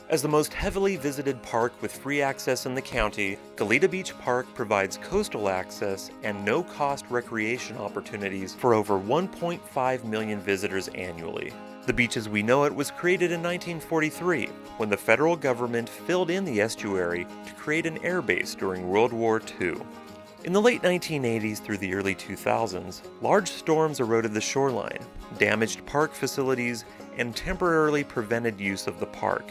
As the most heavily visited park with free access in the county, Goleta Beach Park provides coastal access and no-cost recreation opportunities for over 1.5 million visitors annually. The beach as we know it was created in 1943, when the federal government filled in the estuary to create an air base during World War II. In the late 1980s through the early 2000s, large storms eroded the shoreline, damaged park facilities, and temporarily prevented use of the park.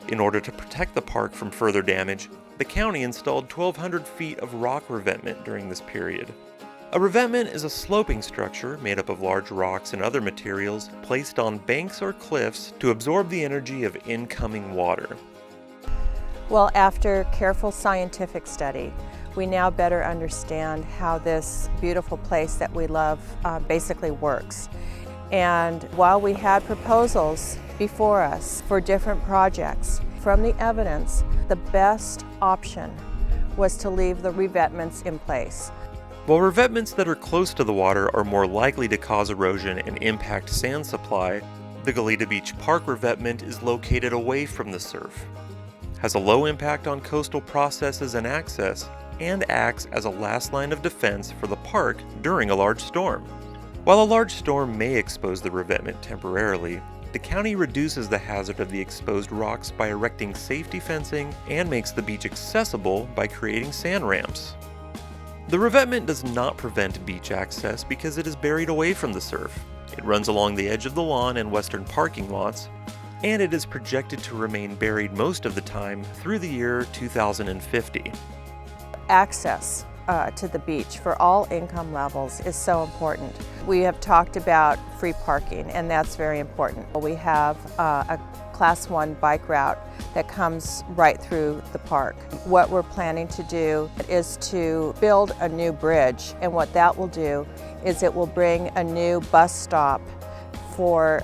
In order to protect the park from further damage, the county installed 1,200 feet of rock revetment during this period. A revetment is a sloping structure made up of large rocks and other materials placed on banks or cliffs to absorb the energy of incoming water. Well, after careful scientific study, we now better understand how this beautiful place that we love basically works. And while we had proposals before us for different projects, from the evidence, the best option was to leave the revetments in place. While revetments that are close to the water are more likely to cause erosion and impact sand supply, the Goleta Beach Park revetment is located away from the surf, has a low impact on coastal processes and access, and acts as a last line of defense for the park during a large storm. While a large storm may expose the revetment temporarily, the county reduces the hazard of the exposed rocks by erecting safety fencing and makes the beach accessible by creating sand ramps. The revetment does not prevent beach access because it is buried away from the surf. It runs along the edge of the lawn and western parking lots, and it is projected to remain buried most of the time through the year 2050. Access to the beach for all income levels is so important. We have talked about free parking, and that's very important. We have a Class 1 bike route that comes right through the park. What we're planning to do is to build a new bridge, and what that will do is it will bring a new bus stop for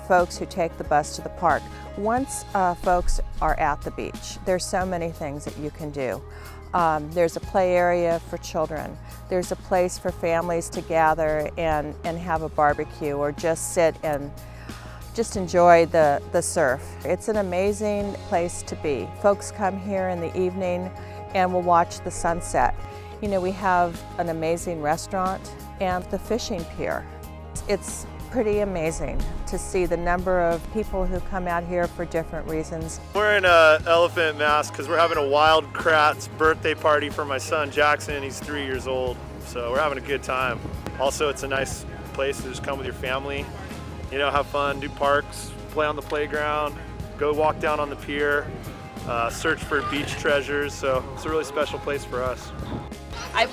folks who take the bus to the park. Once folks are at the beach, there's so many things that you can do. There's a play area for children. There's a place for families to gather and have a barbecue or just sit and just enjoy the surf. It's an amazing place to be. Folks come here in the evening and will watch the sunset. You know, we have an amazing restaurant and the fishing pier. It's pretty amazing to see the number of people who come out here for different reasons. We're in an elephant mask because we're having a wild krat's birthday party for my son Jackson. He's 3 years old, so we're having a good time. Also, it's a nice place to just come with your family, you know, have fun, do parks, play on the playground, go walk down on the pier, search for beach treasures, so it's a really special place for us.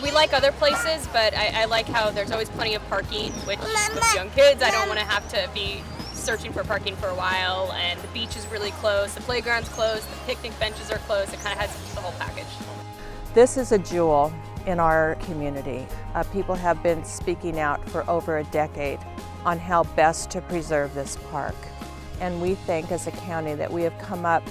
We like other places, but I like how there's always plenty of parking, which with young kids, I don't want to have to be searching for parking for a while, and the beach is really close, the playground's closed, the picnic benches are closed, it kind of has the whole package. This is a jewel in our community. People have been speaking out for over a decade on how best to preserve this park, and we think as a county that we have come up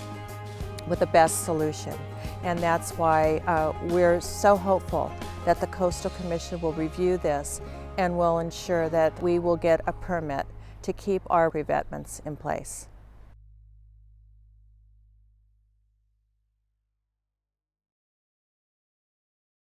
with the best solution. And that's why we're so hopeful that the Coastal Commission will review this and will ensure that we will get a permit to keep our revetments in place.